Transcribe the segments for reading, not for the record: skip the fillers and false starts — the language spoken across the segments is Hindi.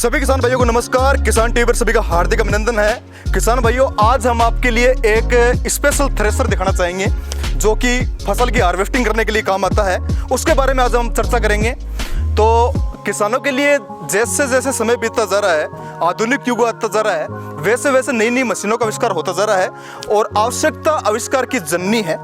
सभी किसान भाइयों को नमस्कार। किसान टीवी पर सभी का हार्दिक अभिनंदन है। किसान भाइयों, आज हम आपके लिए एक स्पेशल थ्रेशर दिखाना चाहेंगे जो कि फसल की हार्वेस्टिंग करने के लिए काम आता है। उसके बारे में आज हम चर्चा करेंगे। तो किसानों के लिए जैसे जैसे समय बीतता जा रहा है, आधुनिक युग आता जा रहा है, वैसे वैसे नई नई मशीनों का आविष्कार होता जा रहा है। और आवश्यकता आविष्कार की जननी है।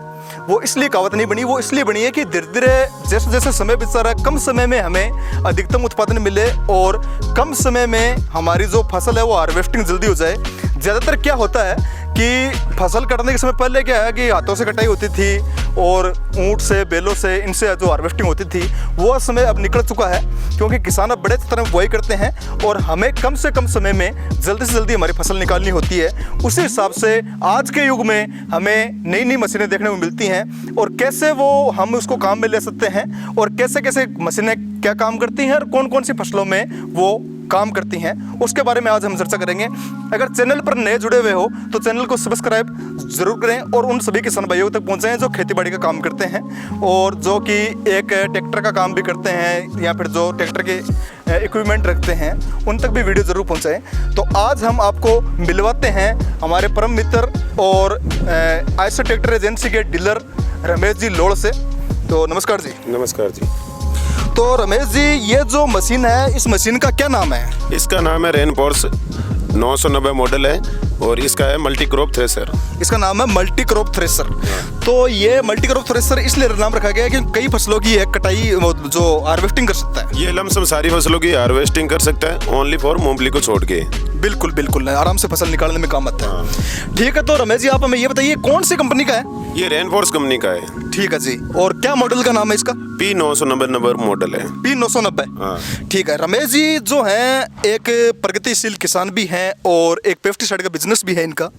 वो इसलिए कहावत नहीं बनी, वो इसलिए बनी है कि धीरे धीरे जैसे जैसे समय बीतता रहा है, कम समय में हमें अधिकतम उत्पादन मिले और कम समय में हमारी जो फसल है वो हार्वेस्टिंग जल्दी हो जाए। ज़्यादातर क्या होता है कि फसल कटने के समय पहले क्या है कि हाथों से कटाई होती थी और ऊँट से, बैलों से, इनसे जो हार्वेस्टिंग होती थी वो समय अब निकल चुका है, क्योंकि किसान अब बड़े तरह बुआई करते हैं और हमें कम से कम समय में जल्दी से जल्दी हमारी फसल निकालनी होती है। उसी हिसाब से आज के युग में हमें नई नई मशीनें देखने को मिलती हैं और कैसे वो हम उसको काम में ले सकते हैं और कैसे कैसे मशीनें क्या काम करती हैं और कौन कौन सी फसलों में वो काम करती हैं, उसके बारे में आज हम चर्चा करेंगे। अगर चैनल पर नए जुड़े हुए हो तो चैनल को सब्सक्राइब जरूर करें और उन सभी किसान भाइयों तक पहुंचाएं जो खेतीबाड़ी का काम करते हैं और जो कि एक ट्रैक्टर का काम भी करते हैं या फिर जो ट्रैक्टर के इक्विपमेंट रखते हैं, उन तक भी वीडियो जरूर पहुंचाएं। तो आज हम आपको मिलवाते हैं हमारे परम मित्र और आयशर ट्रैक्टर एजेंसी के डीलर रमेश जी लोड़ से। तो नमस्कार जी। नमस्कार जी। तो रमेश जी, ये जो मशीन है, इस मशीन का क्या नाम है? इसका नाम है रेनफोर्स 990 मॉडल है और इसका है मल्टी क्रॉप थ्रेशर। इसका नाम है मल्टी क्रॉप थ्रेशर। तो ये मल्टी क्रॉप थ्रेशर इसलिए नाम रखा गया है कि कई फसलों की है कटाई जो हार्वेस्टिंग कर सकता है। ये लमसम सारी फसलों की हार्वेस्टिंग कर सकता है, ओनली फॉर मूंगफली को छोड़ के। बिल्कुल बिल्कुल, आराम से फसल निकालने में काम आता है। ठीक है, तो रमेश जी आप हमें ये बताइए कौन सी कंपनी का है? ये रेनफोर्स कंपनी का है। ठीक है जी। और क्या मॉडल का नाम है इसका? P990 नंबर मॉडल है। P990। ठीक है। रमेश जी जो हैं एक प्रगतिशील किसान भी हैं और एक पेस्टिसाइड का बिजनेस भी है इनका,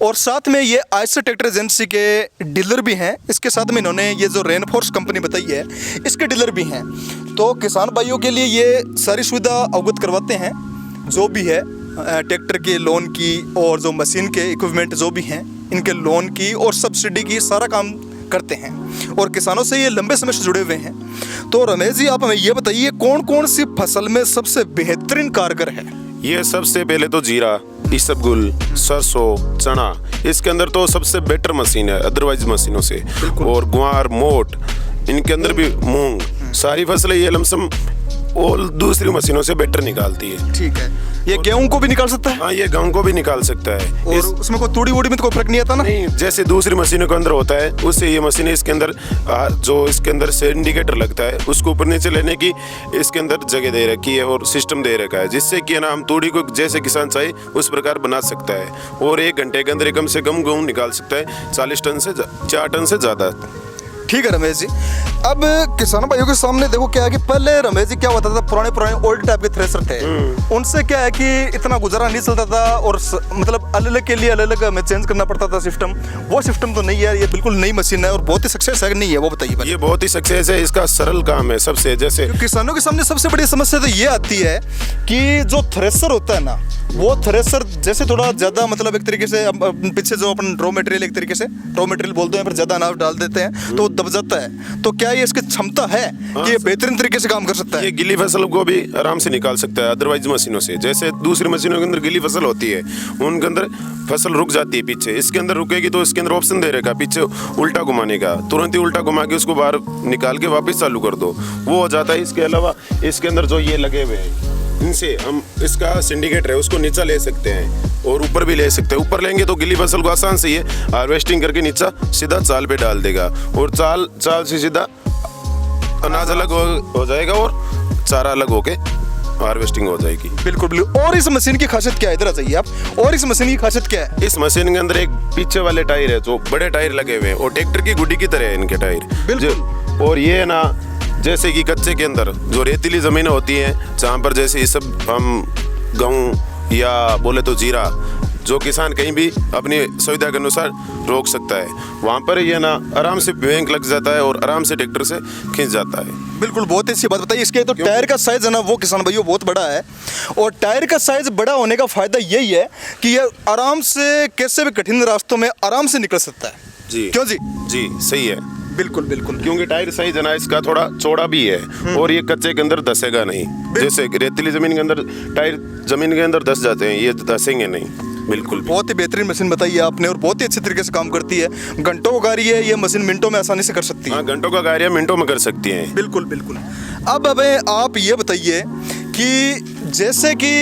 और साथ में ये आयशर ट्रैक्टर एजेंसी के डीलर भी हैं। इसके साथ में इन्होंने ये जो रेनफोर्स कंपनी बताई है इसके डीलर भी हैं। तो किसान भाइयों के लिए ये सारी सुविधा अवगत करवाते हैं, जो भी है ट्रैक्टर के लोन की और जो मशीन के इक्विपमेंट जो भी हैं इनके लोन की और सब्सिडी की, सारा काम करते हैं और किसानों से ये लंबे समय से जुड़े हुए हैं। तो रमेश जी आप हमें ये बताइए कौन कौन सी फसल में सबसे बेहतरीन कारगर है? ये सबसे पहले तो जीरा, इसबगुल, सरसों, चना, इसके अंदर तो सबसे बेटर मशीन है अदरवाइज मशीनों से। और ग्वार, मोट, इनके अंदर भी मूंग, सारी फसलें ये लमसम और दूसरी मशीनों से बेटर निकालती है। ठीक है। ये गेहूं को भी निकाल सकता है? हाँ, ये गेहूं को भी निकाल सकता है। और उसमें कोई तूड़ी वूड़ी में तो कोई फर्क नहीं आता ना? नहीं, जैसे दूसरी मशीनों के अंदर होता है उससे ये मशीन इसके अंदर जो इसके अंदर से इंडिकेटर लगता है उसको ऊपर नीचे लेने की इसके अंदर जगह दे रखी है और सिस्टम दे रखा है, जिससे कि ना हम तूड़ी को जैसे किसान चाहे उस प्रकार बना सकता है और 1 घंटे के अंदर कम से कम गेहूं निकाल सकता है 40 टन से 4 टन से ज़्यादा। ठीक है रमेश जी। अब किसान भाइयों के सामने देखो क्या है कि पहले रमेश जी क्या होता था, पुराने ओल्ड टाइप के थ्रेशर थे, उनसे क्या है कि इतना गुजारा नहीं चलता था और मतलब अलग के लिए अलग हमें चेंज करना पड़ता था सिस्टम। वो सिस्टम तो नहीं है, ये बिल्कुल नई मशीन है और बहुत ही सक्सेस है। नहीं है वो बताइए? ये बहुत ही सक्सेस है, इसका सरल काम है सबसे। जैसे किसानों के सामने सबसे बड़ी समस्या तो ये आती है कि जो थ्रेशर होता है ना, वो थ्रेशर जैसे थोड़ा ज्यादा मतलब एक तरीके से पीछे जो अपन रॉ मटेरियल एक तरीके से रॉ मटेरियल बोलते हैं, पर ज्यादा अनाज डाल देते हैं तो दब जाता है। तो क्या ये इसकी क्षमता है कि ये बेहतरीन तरीके से काम कर सकता है? ये गिली फसल को भी आराम से निकाल सकता है अदरवाइज मशीनों से। जैसे दूसरी मशीनों के अंदर गिली फसल होती है, उनके अंदर फसल रुक जाती है पीछे, इसके अंदर रुकेगी तो इसके अंदर ऑप्शन दे रखा पीछे उल्टा घुमाने का, तुरंत ही उल्टा घुमा के उसको बाहर निकाल के वापस चालू कर दो, वो हो जाता है। इसके अलावा इसके अंदर जो ये लगे हुए हैं इनसे हम इसका सिंडिकेटर है उसको नीचा ले सकते हैं और ऊपर भी ले सकते हैं। ऊपर लेंगे तो गिली फसल को आसान से ये हार्वेस्टिंग करके नीचा सीधा चाल पे डाल देगा और चाल से सीधा अनाज अलग हो जाएगा और चारा अलग होके हार्वेस्टिंग हो जाएगी। बिल्कुल बिल्कुल। और इस मशीन की खासियत क्या है, इधर आ जाइए आप। और इस मशीन की खासियत क्या है? इस मशीन के अंदर एक पीछे वाले टायर है जो बड़े टायर लगे हुए हैं और ट्रैक्टर की गुड्डी की तरह है इनके टायर। और ये ना जैसे कि कच्चे के अंदर जो रेतीली ज़मीनें होती हैं जहाँ पर जैसे ये सब हम गेहूँ या बोले तो जीरा जो किसान कहीं भी अपनी सुविधा के अनुसार रोक सकता है, वहाँ पर ये ना आराम से बैंक लग जाता है और आराम से ट्रैक्टर से खींच जाता है। बिल्कुल, बहुत अच्छी बात बताइए। इसके तो टायर का साइज है ना वो किसान भाइयों बहुत बड़ा है और टायर का साइज बड़ा होने का फायदा यही है कि ये आराम से कैसे भी कठिन रास्तों में आराम से निकल सकता है। जी क्यों जी? जी सही है। बिल्कुल बिल्कुल। क्योंकि टायर साइज है ना इसका थोड़ा चौड़ा भी है और ये कच्चे के अंदर धसेगा नहीं। जैसे रेतीली जमीन के अंदर टायर जमीन के अंदर धस जाते हैं, ये धसेंगे नहीं। बिल्कुल बहुत ही बेहतरीन मशीन बताई है आपने और बहुत ही अच्छे तरीके से काम करती है। घंटों का कार्य है, ये मशीन मिनटों में आसानी से कर सकती है। हाँ, घंटों का कार्य मिनटों में कर सकती हैं। बिल्कुल बिल्कुल। अब आप ये बताइए कि जैसे कि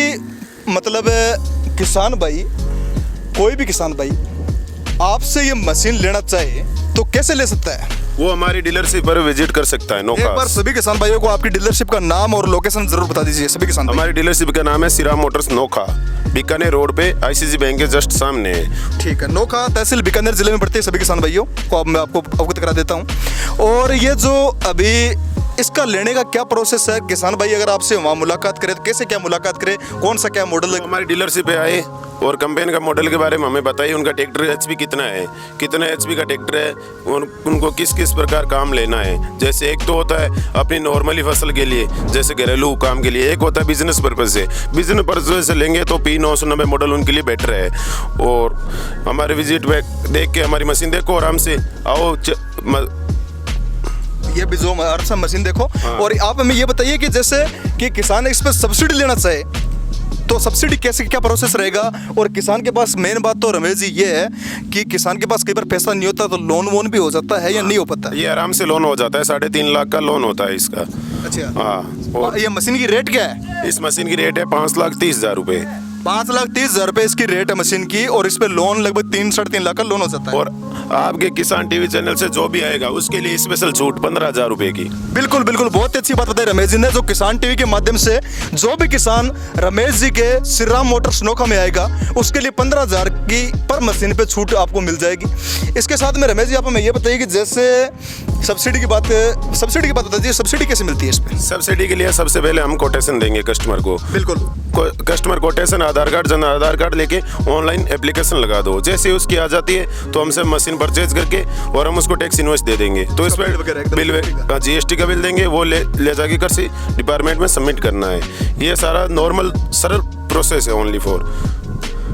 मतलब किसान भाई, कोई भी किसान भाई आपसे ये मशीन लेना चाहे तो कैसे ले सकता है? वो हमारी डीलरशिप पर विजिट कर सकता है। एक बार सभी किसान भाइयों को आपकी डीलरशिप का नाम और लोकेशन जरूर बता दीजिए सभी किसान भाई। हमारी डीलरशिप का नाम है श्रीराम मोटर्स नोखा, बीकानेर रोड पे आईसीसी बैंक के जस्ट सामने है। ठीक है, नोखा तहसील बीकानेर जिले में पड़ती है सभी किसान भाइयों को। अब मैं आपको अवगत करा देता हूँ। और ये जो अभी इसका लेने का क्या प्रोसेस है, किसान भाई अगर आपसे वहाँ मुलाकात करे तो कैसे क्या मुलाकात करे, कौन सा क्या मॉडल है? हमारी डीलरशिप पे आए और कंपेन का मॉडल के बारे में हमें बताइए, उनका ट्रैक्टर एचपी कितना है, कितना एचपी का ट्रैक्टर है, उनको किस किस प्रकार काम लेना है। जैसे एक तो होता है अपनी नॉर्मली फसल के लिए, जैसे घरेलू काम के लिए, एक होता है बिजनेस पर्पज से। बिजनेस पर्पज से लेंगे तो P990 मॉडल उनके लिए बेटर है। और हमारे विजिट पे देख के हमारी मशीन देखो, आराम से आओ। ये भी जो अच्छा मशीन देखो। हाँ। और आप हमें ये बताइए कि जैसे कि किसान इस पर सब्सिडी लेना चाहे तो सब्सिडी कैसे क्या प्रोसेस रहेगा? और किसान के पास मेन बात तो रमेश जी ये है कि किसान के पास कई बार पैसा नहीं होता तो लोन वोन भी हो जाता है या नहीं हो पाता? ये आराम से लोन हो जाता है, 3.5 लाख का लोन होता है इसका। अच्छा हाँ। और ये मशीन की रेट क्या है? इस मशीन की रेट है 5,30,000 रुपये। 5,30,000 रुपये इसकी रेट है मशीन की। और इस पे लोन लगभग 3-3.5 लाख का लोन हो जाता है। और आपके किसान टीवी चैनल से जो भी आएगा उसके लिए स्पेशल छूट 15,000 रुपए की। बिल्कुल बिल्कुल, बहुत अच्छी बात बताई रमेश जी ने। जो किसान टीवी के माध्यम से जो भी किसान रमेश जी के श्रीराम मोटर्स नोखा में आएगा उसके लिए 15,000 की पर मशीन पे छूट आपको मिल जाएगी। इसके साथ में रमेश जी आप हमें ये बताइए कि जैसे सब्सिडी की बात बताइए, सब्सिडी कैसे मिलती है इस पे? सब्सिडी के लिए सबसे पहले हम कोटेशन देंगे कस्टमर को। बिल्कुल। कस्टमर कोटेशन, आधार कार्ड, जन आधार कार्ड लेके ऑनलाइन एप्लीकेशन लगा दो। जैसे उसकी आ जाती है तो हमसे मशीन परचेज करके और हम उसको टैक्स इनवॉइस दे देंगे। तो इस पर बिल जीएसटी का बिल देंगे, वो ले जाके कृषि डिपार्टमेंट में सबमिट करना है। ये सारा नॉर्मल सरल प्रोसेस है ओनली फॉर।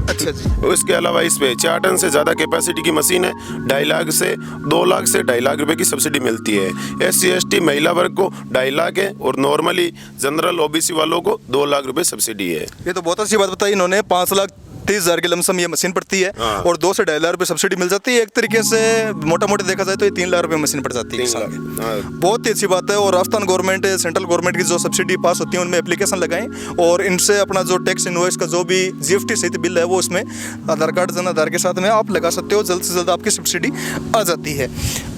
अच्छा जी। इसके अलावा इस पे 4 टन से ज़्यादा कैपेसिटी की मशीन है, 2.5 लाख से 2 लाख से 2.5 लाख रुपए की सब्सिडी मिलती है। SC ST महिला वर्ग को 2.5 लाख है और नॉर्मली जनरल OBC वालों को 2 लाख रुपए सब्सिडी है। ये तो बहुत अच्छी बात बताई इन्होंने। 5,30,000 की लमसम ये मशीन पड़ती है। हाँ। और 2 से 2.5 लाख रुपए सब्सिडी मिल जाती है। एक तरीके से मोटा मोटा देखा जाए तो ये 3 लाख रुपए मशीन पड़ जाती है 3 किसान लाख। की। हाँ। बहुत ही अच्छी बात है। और राजस्थान गवर्नमेंट, सेंट्रल गवर्नमेंट की जो सब्सिडी पास होती है उनमें एप्लीकेशन लगाएं और इनसे अपना जो टैक्स इनवॉइस का जो भी GST सहित बिल है वो उसमें आधार कार्ड, जन आधार के साथ में आप लगा सकते हो। जल्द से जल्द आपकी सब्सिडी आ जाती है।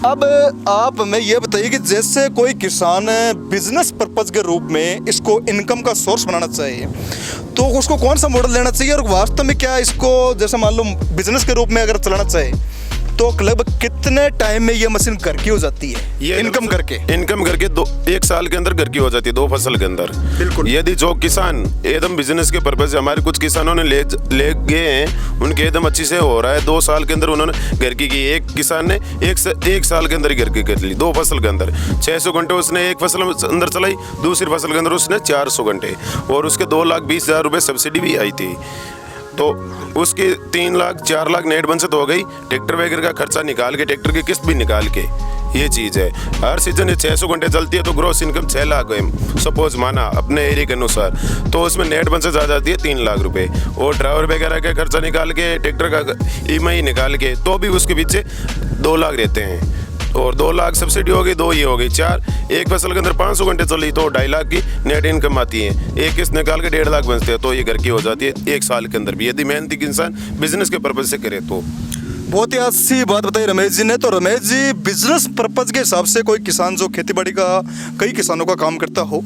अब आप हमें ये बताइए कि जैसे कोई किसान बिजनेस पर्पज के रूप में इसको इनकम का सोर्स बनाना चाहिए तो उसको कौन सा मॉडल लेना चाहिए? और वास्तव में क्या इसको जैसे मान लो बिजनेस के रूप में अगर चलाना चाहे तो लगभग कितने टाइम में ये मशीन घर की हो जाती है? ये इनकम करके 1 साल के अंदर घर की हो जाती है, 2 फसल के अंदर। बिल्कुल। यदि जो किसान एकदम बिजनेस के पर्पज से, हमारे कुछ किसानों ने ले गए हैं, उनके एकदम अच्छी से हो रहा है, 2 साल के अंदर उन्होंने घर की। एक किसान ने 1 साल के अंदर ही घर की कर ली, 2 फसल के अंदर 600 घंटे उसने एक फसल के अंदर चलाई, दूसरी फसल के अंदर उसने 400 घंटे और उसके 2,20,000 रुपये सब्सिडी भी आई थी। तो उसके 3 लाख 4 लाख नेट बन से तो हो गई। ट्रैक्टर वगैरह का खर्चा निकाल के, ट्रैक्टर की किस्त भी निकाल के, ये चीज़ है। हर सीजन ये 600 घंटे चलती है तो ग्रोस इनकम 6 लाख है सपोज माना अपने एरिया के अनुसार, तो उसमें नेट बन से जा जाती है 3 लाख रुपए। और ड्राइवर वगैरह का खर्चा निकाल के, ट्रैक्टर का EMI निकाल के, तो भी उसके पीछे 2 लाख रहते हैं। और 2 लाख सब्सिडी हो गई, 2 ये हो गई 4। एक फसल के अंदर 500 घंटे चली तो 2.5 लाख की नेट इनकम आती है। एक किस्त निकाल के 1.5 लाख बनते हैं तो ये घर की हो जाती है 1 साल के अंदर भी, यदि मेहनती इंसान बिजनेस के पर्पज से करे तो। बहुत ही अच्छी बात बताई रमेश जी ने। तो रमेश जी बिजनेस पर्पज के हिसाब से कोई किसान जो खेतीबाड़ी का कई किसानों का काम करता हो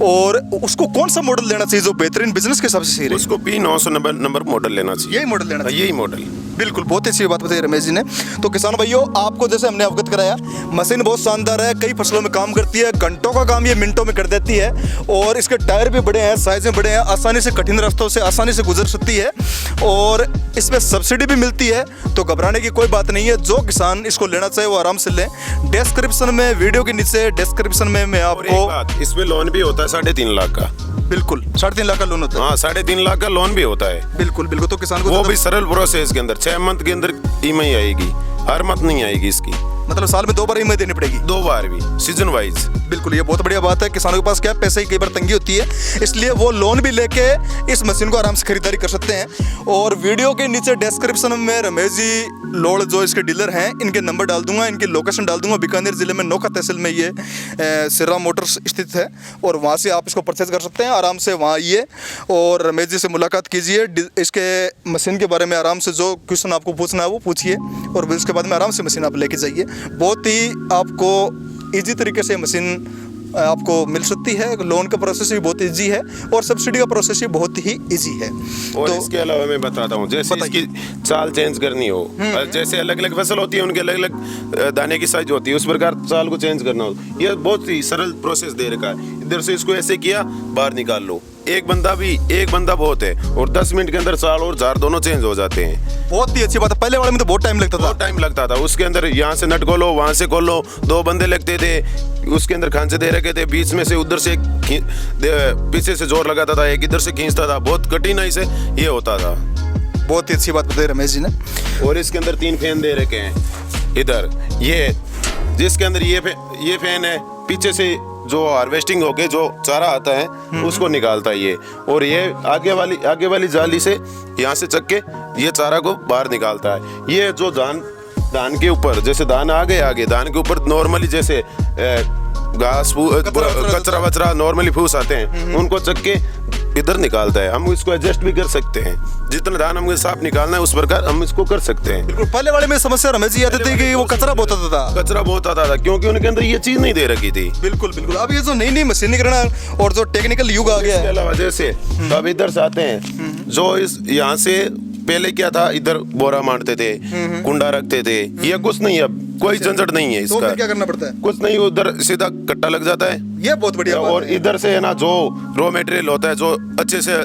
और उसको कौन सा मॉडल लेना चाहिए जो बेहतरीन बिजनेस के हिसाब से सही रहे? उसको P990 नंबर मॉडल लेना चाहिए। यही मॉडल लेना चाहिए। यही मॉडल। बिल्कुल, बहुत अच्छी बात बताई रमेश जी ने। तो किसान भाइयों, आपको जैसे हमने अवगत कराया, मशीन बहुत शानदार है, कई फसलों में काम करती है, घंटों का काम ये मिनटों में कर देती है। और इसके टायर भी बड़े हैं, साइज में बड़े हैं, आसानी से कठिन रास्तों से आसानी से गुजर सकती है और इसमें सब्सिडी भी मिलती है। तो घबराने की कोई बात नहीं है। जो किसान इसको लेना चाहे वो आराम से लें। डिस्क्रिप्शन में, वीडियो के नीचे डिस्क्रिप्शन में मैं आपको, इसमें लोन भी होता है 3.5 लाख का। बिल्कुल 3.5 लाख का लोन होता है। हाँ, 3.5 लाख का लोन भी होता है। बिल्कुल बिल्कुल। तो किसान को वो भी सरल प्रोसेस के अंदर 6 मंथ के अंदर EMI आएगी, हर मंथ नहीं आएगी इसकी। मतलब साल में 2 बार ईएमआई देनी पड़ेगी? 2 बार भी, सीजन वाइज। बिल्कुल, ये बहुत बढ़िया बात है। किसानों के पास क्या पैसे की कई बार तंगी होती है, इसलिए वो लोन भी लेके इस मशीन को आराम से खरीदारी कर सकते हैं। और वीडियो के नीचे डिस्क्रिप्शन में रमेश जी लोड़ जो इसके डीलर हैं, इनके नंबर डाल दूंगा, इनकी लोकेशन डाल दूंगा। बीकानेर जिले में नोखा तहसील में ये सिर्रा मोटर्स स्थित है और वहाँ से आप इसको परचेज कर सकते हैं। आराम से वहाँ आइए और रमेश जी से मुलाकात कीजिए। इसके मशीन के बारे में आराम से जो क्वेश्चन आपको पूछना है वो पूछिए और उसके बाद में आराम से मशीन आप लेके जाइए। बहुत ही आपको ईजी तरीके से मशीन आपको मिल सकती है। लोन का प्रोसेस भी बहुत इजी है और सब्सिडी का प्रोसेस भी बहुत ही इजी है। और तो इसके अलावा मैं बताता हूँ, जैसे इसकी चाल चेंज करनी हो, जैसे अलग अलग फसल होती है, उनके अलग अलग दाने की साइज होती है, उस प्रकार चाल को चेंज करना हो, ये बहुत ही सरल प्रोसेस दे रखा है। इधर से इसको ऐसे किया, बाहर निकाल लो। एक बंदा बहुत है और 10 मिनट के अंदर चाल और जार दोनों चेंज हो जाते हैं। बहुत ही अच्छी बात है। पहले वाले में तो बहुत टाइम लगता था। उसके अंदर यहाँ से नट खोलो, वहाँ से खोलो, 2 बंदे लगते थे। उसके अंदर खांचे दे रखे थे, बीच में से उधर से पीछे से जोर लगाता था, एक इधर से खींचता था, बहुत कठिनाई से ये होता था। बहुत ही अच्छी बात बताई रमेश जी ने। और इसके अंदर 3 फैन दे रखे हैं। इधर ये जिसके अंदर ये फैन है, पीछे से जो हार्वेस्टिंग होके जो चारा आता है उसको निकालता है ये, और ये आगे वाली जाली से यहाँ से चक के ये चारा को बाहर निकालता है। ये जो धान के ऊपर, जैसे धान आगे धान के ऊपर नॉर्मली जैसे घास कचरा वचरा नॉर्मली फूस आते हैं, उनको चक के इधर निकालता है। हम इसको एडजस्ट भी कर सकते हैं, जितना धान हमको साफ निकालना है उस प्रकार हम इसको कर सकते हैं। बिल्कुल। पहले वाले में समस्या रमेश जी आती थी कि वो कचरा बहुत आता था क्योंकि उनके अंदर ये चीज नहीं दे रखी थी। बिल्कुल। अब ये जो नई मशीनीकरण और जो टेक्निकल युग आ गया है, इसके अलावा जैसे अब इधर से आते हैं, जो इस यहाँ से पहले क्या था, इधर बोरा मारते थे, कुंडा रखते थे, ये कुछ नहीं, अब कोई झंझट नहीं है इसका। तो फिर क्या करना पड़ता है? कुछ नहीं, उधर सीधा कट्टा लग जाता है। ये बहुत बढ़िया बात और है। इधर से है ना, जो रॉ मटेरियल होता है, जो अच्छे से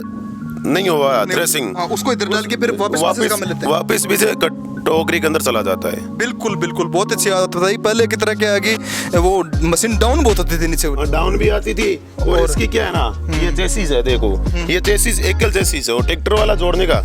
नहीं हुआ थ्रेसिंग, उसको इधर डाल के फिर वापस भी से टोकरी के अंदर चला जाता है। बिल्कुल। बहुत अच्छी आदत बताई। पहले की तरह क्या है कि वो मशीन डाउन बहुत होती थी, नीचे डाउन भी आती थी। और इसकी क्या है ना, ये चेसिस है, देखो ये चेसिस एकल चेसिस है, और ट्रैक्टर वाला जोड़ने का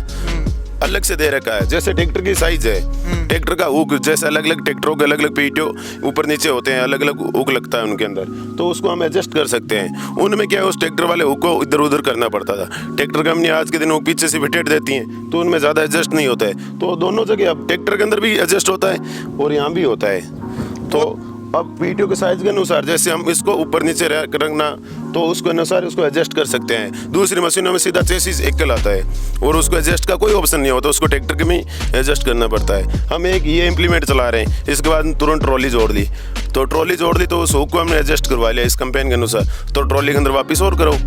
अलग से दे रखा है। जैसे ट्रैक्टर की साइज है, ट्रैक्टर का हुक, जैसे अलग अलग ट्रैक्टरों के अलग अलग पीठों ऊपर नीचे होते हैं, अलग अलग हुक लगता है उनके अंदर, तो उसको हम एडजस्ट कर सकते हैं। उनमें क्या है, उस ट्रैक्टर वाले हुक को इधर उधर करना पड़ता था। ट्रैक्टर कंपनी आज के दिन हुक पीछे से फिटेड देती हैं, तो उनमें ज़्यादा एडजस्ट नहीं होता है। तो दोनों जगह अब ट्रैक्टर के अंदर भी एडजस्ट होता है और यहाँ भी होता है। तो अब पीटीओ के साइज के अनुसार जैसे हम इसको ऊपर नीचे रखना, तो उसके अनुसार उसको एडजस्ट कर सकते हैं। दूसरी मशीनों में सीधा चेसिस एकल आता है और उसको एडजस्ट का कोई ऑप्शन नहीं होता, उसको ट्रैक्टर के में एडजस्ट करना पड़ता है। हम एक ये इम्प्लीमेंट चला रहे हैं, इसके बाद तुरंत ट्रॉली जोड़ दी, तो उस हुक को हमने एडजस्ट करवा लिया इस कंपेन के अनुसार, तो ट्रॉली के अंदर वापस और करो।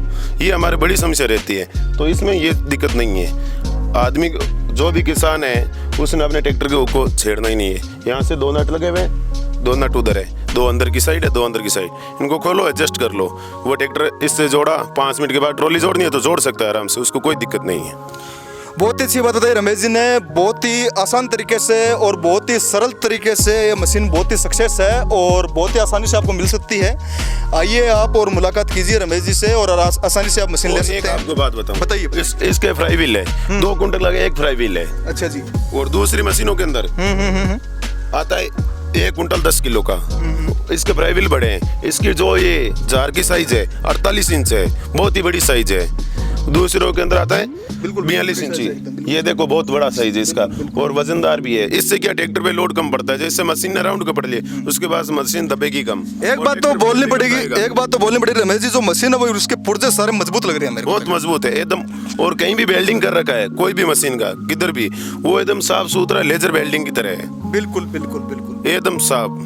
ये हमारी बड़ी समस्या रहती है, तो इसमें ये दिक्कत नहीं है। आदमी जो भी किसान है उसने अपने ट्रैक्टर के हुक को छेड़ना ही नहीं है। यहाँ से 2 नट लगे हुए हैं, 2 नट उधर है, 2 अंदर की साइड है, 2 अंदर की साइड, इनको खोलो, एडजस्ट कर लो। वो ट्रैक्टर इससे जोड़ा, 5 मिनट के बाद ट्रॉली जोड़नी है तो जोड़ सकता है आराम से, उसको कोई दिक्कत नहीं है। बहुत ही अच्छी बात बताई रमेश जी ने। बहुत ही आसान तरीके से और बहुत ही सरल तरीके से ये मशीन बहुत ही सक्सेस है और बहुत ही आसानी से आपको मिल सकती है। आइए आप और मुलाकात कीजिए रमेश जी से और आसानी से आप मशीन ले सकते हैं। आपको बात बताऊं, बताइए। इसके फ्राई व्हील है, 2 कुंटल लगे, एक फ्राई व्हील है। अच्छा जी। और दूसरी मशीनों के अंदर आता है 1 कुंटल 10 किलो का। इसके फ्राई व्हील बड़े हैं। इसकी जो ये जार की साइज है 48 इंच है, बहुत ही बड़ी साइज है। दूसरों के अंदर आता है बिल्कुल 42 इंची। ये देखो बहुत बड़ा साइज है इसका और वजनदार भी है। इससे क्या ट्रैक्टर पे लोड कम पड़ता है, जैसे मशीन ने राउंड पकड़ लिए उसके बाद मशीन दबेगी कम। एक बात तो बोलनी पड़ेगी रमेश जी, जो मशीन है वो उसके पुर्जे सारे मजबूत लग रहे हैं मेरे को। बहुत मजबूत है एकदम। और कहीं भी वेल्डिंग कर रखा है कोई भी मशीन का, किधर भी, वो एकदम साफ सुथरा लेजर वेल्डिंग की तरह है। बिल्कुल एकदम साफ।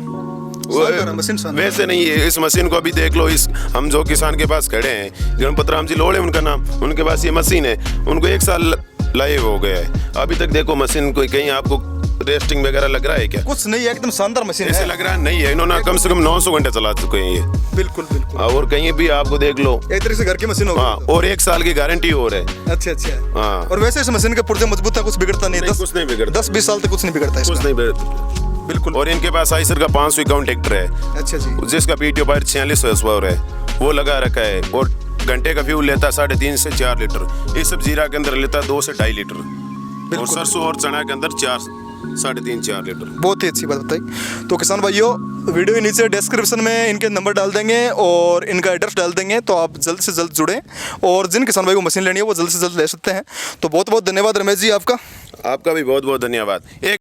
वैसे नहीं है। इस मशीन को अभी देख लो, इस हम जो किसान के पास खड़े हैं, गणपत राम जी लोड़े उनका नाम, उनके पास ये मशीन है, उनको 1 साल लाए हो गया है। अभी तक देखो मशीन कोई कहीं आपको रेस्टिंग वगैरह लग रहा है क्या? कुछ नहीं है, एकदम शानदार मशीन है। ऐसे लग रहा नहीं है, इन्होंने कम से कम 900 घंटे चला चुके हैं ये। बिल्कुल और कहीं भी आपको देख लो, एक तरह से घर की मशीन होगी। हाँ, और 1 साल की गारंटी और है। अच्छा। हाँ। और वैसे इस मशीन के पुर्जे मजबूत था, कुछ बिगड़ता नहीं, कुछ नहीं बिगड़ता, 10-20 साल तक कुछ नहीं बिगड़ता, कुछ नहीं बिगड़ता। बिल्कुल। और इनके पास आइसर का 551 ट्रैक्टर है। अच्छा जी। जिसका पीटीओ पावर 46 हॉर्सपावर है, वो लगा रखा है और घंटे का फ्यूल लेता है 3.5 से 4 लीटर। ये सब जीरा के अंदर लेता है 2 से 2.5 लीटर। और सरसों और चना के अंदर 4 3.5-4 लीटर। बहुत ही अच्छी बात बताई। तो किसान भाइयों, वीडियो के नीचे डिस्क्रिप्शन में इनके नंबर डाल देंगे और इनका एड्रेस डाल देंगे, तो आप जल्द से जल्द जुड़ें और जिन किसान भाई को मशीन लेनी है वो जल्द से जल्द ले सकते हैं। तो बहुत बहुत धन्यवाद रमेश जी आपका। आपका भी बहुत बहुत धन्यवाद। एक